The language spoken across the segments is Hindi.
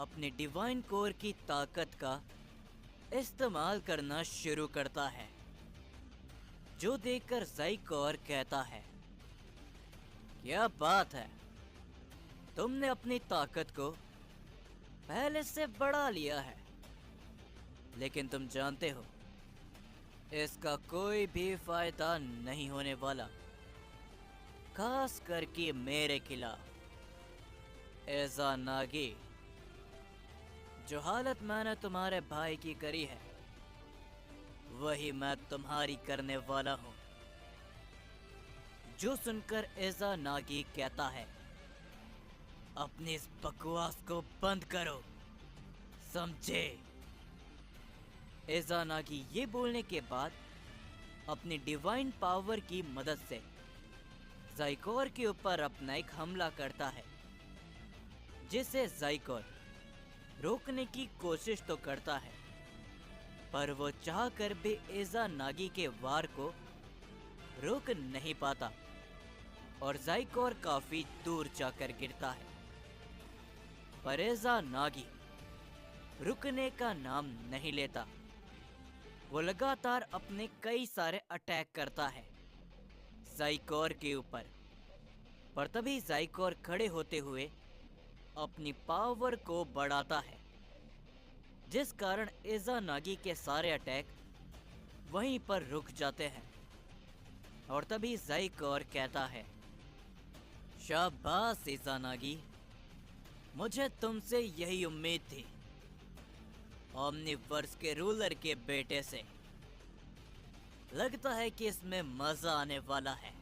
अपने डिवाइन कोर की ताकत का इस्तेमाल करना शुरू करता है, जो देखकर ज़ाइकोर कहता है, क्या बात है, तुमने अपनी ताकत को पहले से बढ़ा लिया है। लेकिन तुम जानते हो, इसका कोई भी फायदा नहीं होने वाला, खास करके मेरे खिलाफ। इज़ानागी, जो हालत मैंने तुम्हारे भाई की करी है, वही मैं तुम्हारी करने वाला हूं। जो सुनकर इज़ानागी कहता है, अपनी इस बकवास को बंद करो, समझे? इज़ानागी ये बोलने के बाद अपनी डिवाइन पावर की मदद से ज़ाइकोर के ऊपर अपना एक हमला करता है, जिसे ज़ाइकोर रोकने की कोशिश तो करता है, पर वो चाहकर भी इज़ानागी के वार को रोक नहीं पाता और ज़ाइकोर काफी दूर जाकर गिरता है। पर इज़ानागी रुकने का नाम नहीं लेता। वो लगातार अपने कई सारे अटैक करता है ज़ाइकोर के ऊपर। पर तभी ज़ाइकोर खड़े होते हुए अपनी पावर को बढ़ाता है, जिस कारण इज़ानागी के सारे अटैक वहीं पर रुक जाते हैं। और तभी ज़ाइकोर कहता है, शाबाश इज़ानागी, मुझे तुमसे यही उम्मीद थी, ओमनिवर्स के रूलर के बेटे से। लगता है कि इसमें मजा आने वाला है।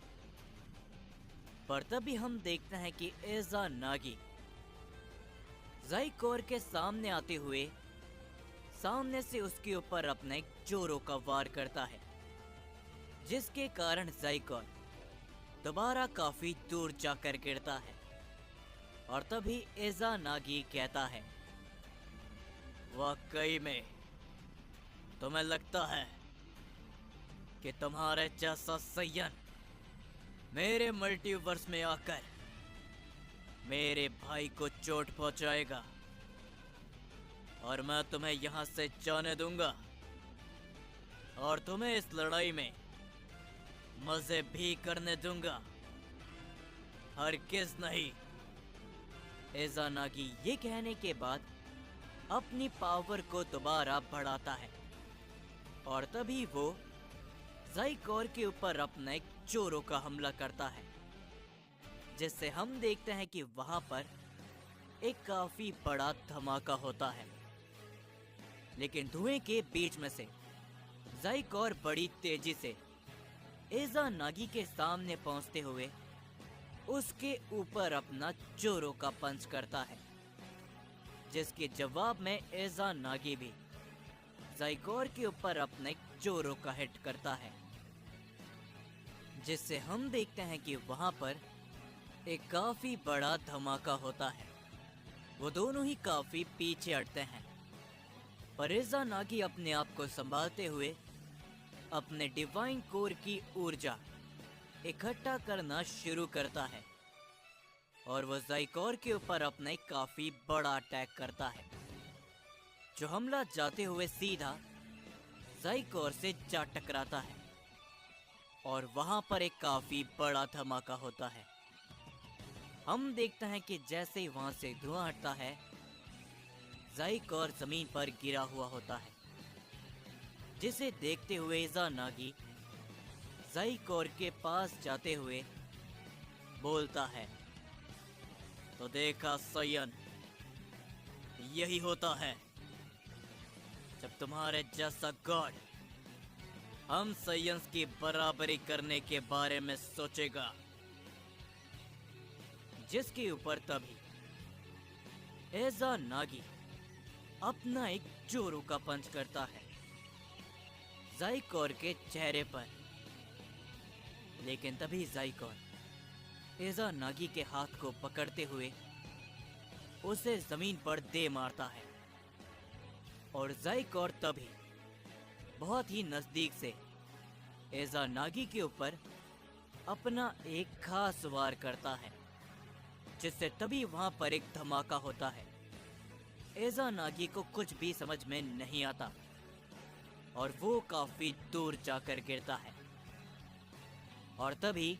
पर तभी हम देखते हैं कि इज़ानागी ज़ाइकोर के सामने आते हुए सामने से उसके ऊपर अपना एक जोरों का वार करता है, जिसके कारण ज़ाइकोर दोबारा काफी दूर जाकर गिरता है। और तभी इज़ानागी कहता है, वाकई में तुम्हें लगता है कि तुम्हारे जैसा सय्यन मेरे मल्टीवर्स में आकर मेरे भाई को चोट पहुंचाएगा और मैं तुम्हें यहां से जाने दूंगा और तुम्हें इस लड़ाई में मजे भी करने दूंगा, हरगिज़ नहीं। इज़ानागी ये कहने के बाद अपनी पावर को दोबारा बढ़ाता है और तभी वो ज़ाइकोर के ऊपर अपना एक जोरों का हमला करता है, जिससे हम देखते हैं कि वहां पर एक काफी बड़ा धमाका होता है। लेकिन धुएं के बीच में से ज़ाइकोर बड़ी तेजी से इज़ानागी के सामने पहुंचते हुए उसके ऊपर अपना जोरों का पंच करता है, जिसके जवाब में इज़ानागी भी ज़ाइकोर के ऊपर अपना एक जोरों का हिट करता है, जिससे हम देखते हैं कि वहां पर एक काफी बड़ा धमाका होता है। वो दोनों ही काफी पीछे हटते हैं, पर इज़ानागी अपने आप को संभालते हुए अपने डिवाइन कोर की ऊर्जा इकट्ठा करना शुरू करता है और वो ज़ाइकोर के ऊपर अपना एक काफी बड़ा अटैक करता है, जो हमला जाते हुए सीधा ज़ाइकोर से जा टकराता है और वहां पर एक काफी बड़ा धमाका होता है। हम देखते हैं कि जैसे ही वहां से धुआं हटता है, ज़ाइकोर जमीन पर गिरा हुआ होता है, जिसे देखते हुए इज़ानागी ज़ाइकोर के पास जाते हुए बोलता है, तो देखा सय्यन, यही होता है जब तुम्हारे जैसा गॉड हम सय्यंस की बराबरी करने के बारे में सोचेगा। जिसके ऊपर तभी इज़ानागी अपना एक जोरों का पंच करता है ज़ाइकोर के चेहरे पर। लेकिन तभी ज़ाइकोर इज़ानागी के हाथ को पकड़ते हुए उसे जमीन पर दे मारता है और ज़ाइकोर तभी बहुत ही नजदीक से इज़ानागी के ऊपर अपना एक खास वार करता है, जिससे तभी वहां पर एक धमाका होता है। एजा नागी को कुछ भी समझ में नहीं आता और वो काफी दूर जाकर गिरता है। और तभी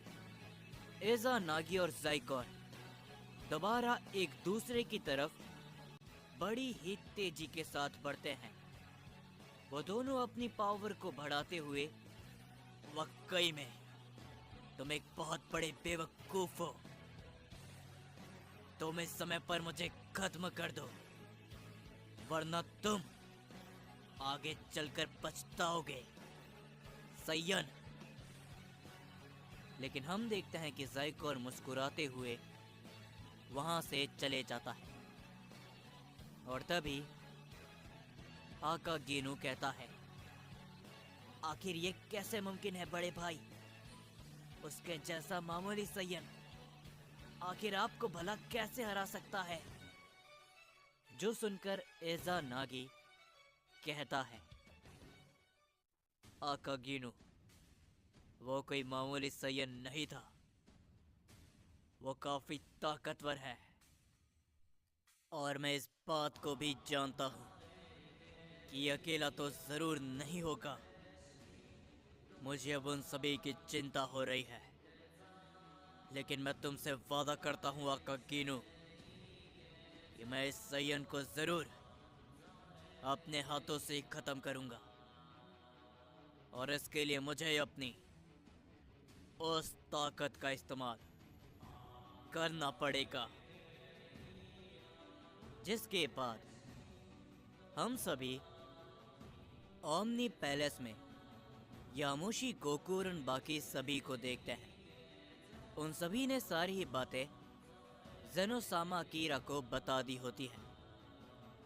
एजा नागी और ज़ाइकोर दोबारा एक दूसरे की तरफ बड़ी ही तेजी के साथ बढ़ते हैं। वो दोनों अपनी पावर को बढ़ाते हुए, वाकई में तुम एक बहुत बड़े बेवकूफ हो, तुम इस समय पर मुझे खत्म कर दो वरना तुम आगे चलकर पछताओगे, सैयन। लेकिन हम देखते हैं कि ज़ाइकोर मुस्कुराते हुए वहां से चले जाता है। और तभी आका गीनू कहता है, आखिर ये कैसे मुमकिन है बड़े भाई? उसके जैसा मामूली सैयन आखिर आपको भला कैसे हरा सकता है? जो सुनकर एजा नागी कहता है, आका गीनू, वो कोई मामूली सैयन नहीं था, वो काफी ताकतवर है। और मैं इस बात को भी जानता हूँ कि अकेला तो जरूर नहीं होगा। मुझे अब उन सभी की चिंता हो रही है, लेकिन मैं तुमसे वादा करता हूँ आका गीनू कि मैं इस सैयन को जरूर अपने हाथों से ही खत्म करूंगा। और इसके लिए मुझे अपनी उस ताकत का इस्तेमाल करना पड़ेगा। जिसके बाद हम सभी ओमनी पैलेस में यामुशी, गोकू और बाकी सभी को देखते हैं। उन सभी ने सारी ही बातें ज़ेनोसामा अकीरा को बता दी होती है।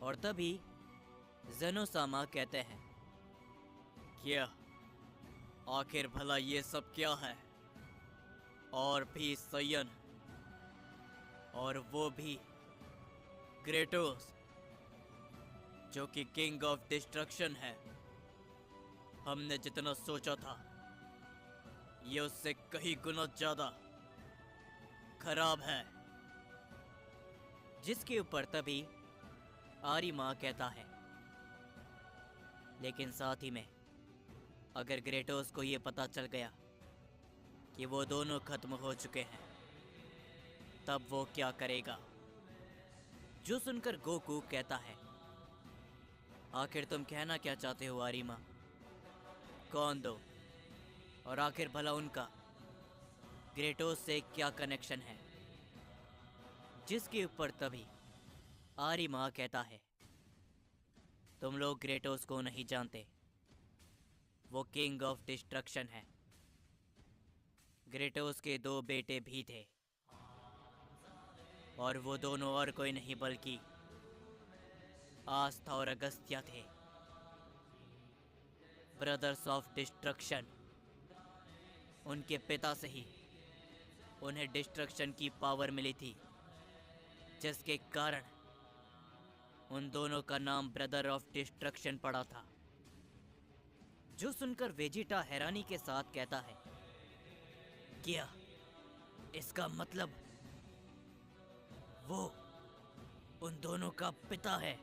और तभी ज़ेनोसामा कहते हैं, क्या आखिर भला ये सब क्या है? और भी सैयन, और वो भी ग्रेटोस, जो कि किंग ऑफ डिस्ट्रक्शन है। हमने जितना सोचा था ये उससे कहीं गुना ज्यादा खराब है। जिसके ऊपर तभी आरिमा कहता है, लेकिन साथ ही में अगर ग्रेटोस को ये पता चल गया कि वो दोनों खत्म हो चुके हैं, तब वो क्या करेगा? जो सुनकर गोकू कहता है, आखिर तुम कहना क्या चाहते हो आरिमा? कौन दो? और आखिर भला उनका ग्रेटोस से क्या कनेक्शन है? जिसके ऊपर तभी आरिमा कहता है, तुम लोग ग्रेटोस को नहीं जानते, वो किंग ऑफ डिस्ट्रक्शन है। ग्रेटोस के 2 बेटे भी थे और वो दोनों और कोई नहीं बल्कि आस्था और अगस्त्या थे, ब्रदर्स ऑफ डिस्ट्रक्शन। उनके पिता से ही उन्हें डिस्ट्रक्शन की पावर मिली थी, जिसके कारण उन दोनों का नाम ब्रदर ऑफ डिस्ट्रक्शन पड़ा था। जो सुनकर वेजिटा हैरानी के साथ कहता है, क्या इसका मतलब वो उन दोनों का पिता है?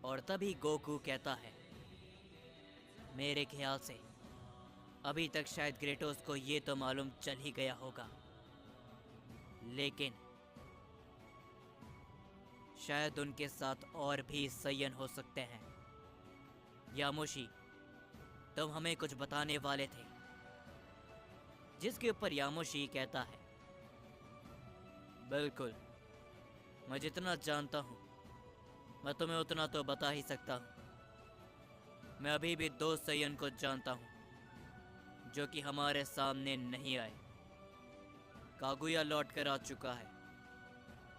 और तभी गोकू कहता है, मेरे ख्याल से अभी तक शायद ग्रेटोस को ये तो मालूम चल ही गया होगा, लेकिन शायद उनके साथ और भी सैयन हो सकते हैं। यामुशी, तुम हमें कुछ बताने वाले थे। जिसके ऊपर यामुशी कहता है, बिल्कुल, मैं जितना जानता हूँ मैं तुम्हें उतना तो बता ही सकता हूँ। मैं अभी भी 2 सैयन को जानता हूँ जो कि हमारे सामने नहीं आए। कागुया लौट कर आ चुका है,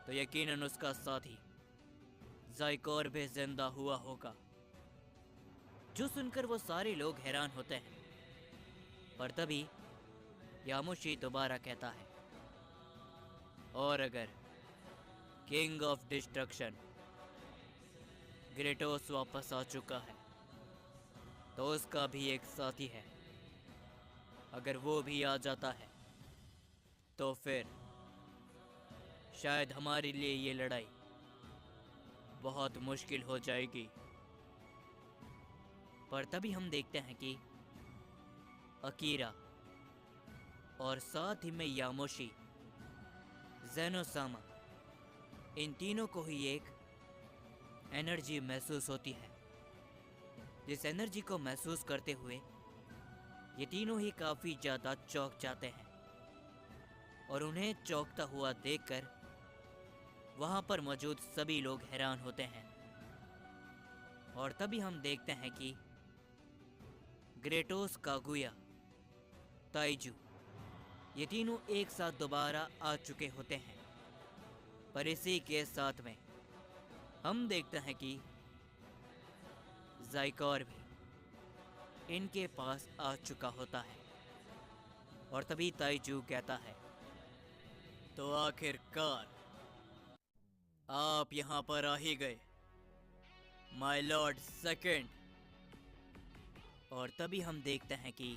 तो यकीनन उसका साथी ज़ाइकोर भी जिंदा हुआ होगा। जो सुनकर वो सारे लोग हैरान होते हैं, पर तभी यामुशी दोबारा कहता है, और अगर किंग ऑफ डिस्ट्रक्शन ग्रेटोस वापस आ चुका है, तो उसका भी एक साथी है। अगर वो भी आ जाता है, तो फिर शायद हमारे लिए ये लड़ाई बहुत मुश्किल हो जाएगी। पर तभी हम देखते हैं कि अकीरा और साथ ही में यामोशी, ज़ेनोसामा, इन तीनों को ही एक एनर्जी महसूस होती है। जिस एनर्जी को महसूस करते हुए ये तीनों ही काफ़ी ज़्यादा चौंक जाते हैं और उन्हें चौंकता हुआ देखकर वहाँ पर मौजूद सभी लोग हैरान होते हैं। और तभी हम देखते हैं कि ग्रेटोस, कागुया, ताइजू, ये तीनों एक साथ दोबारा आ चुके होते हैं। पर इसी के साथ में हम देखते हैं कि ज़ाइकोर भी इनके पास आ चुका होता है। और तभी ताइजू कहता है, तो आखिरकार आप यहाँ पर आ ही गए, माय लॉर्ड सेकंड। और तभी हम देखते हैं कि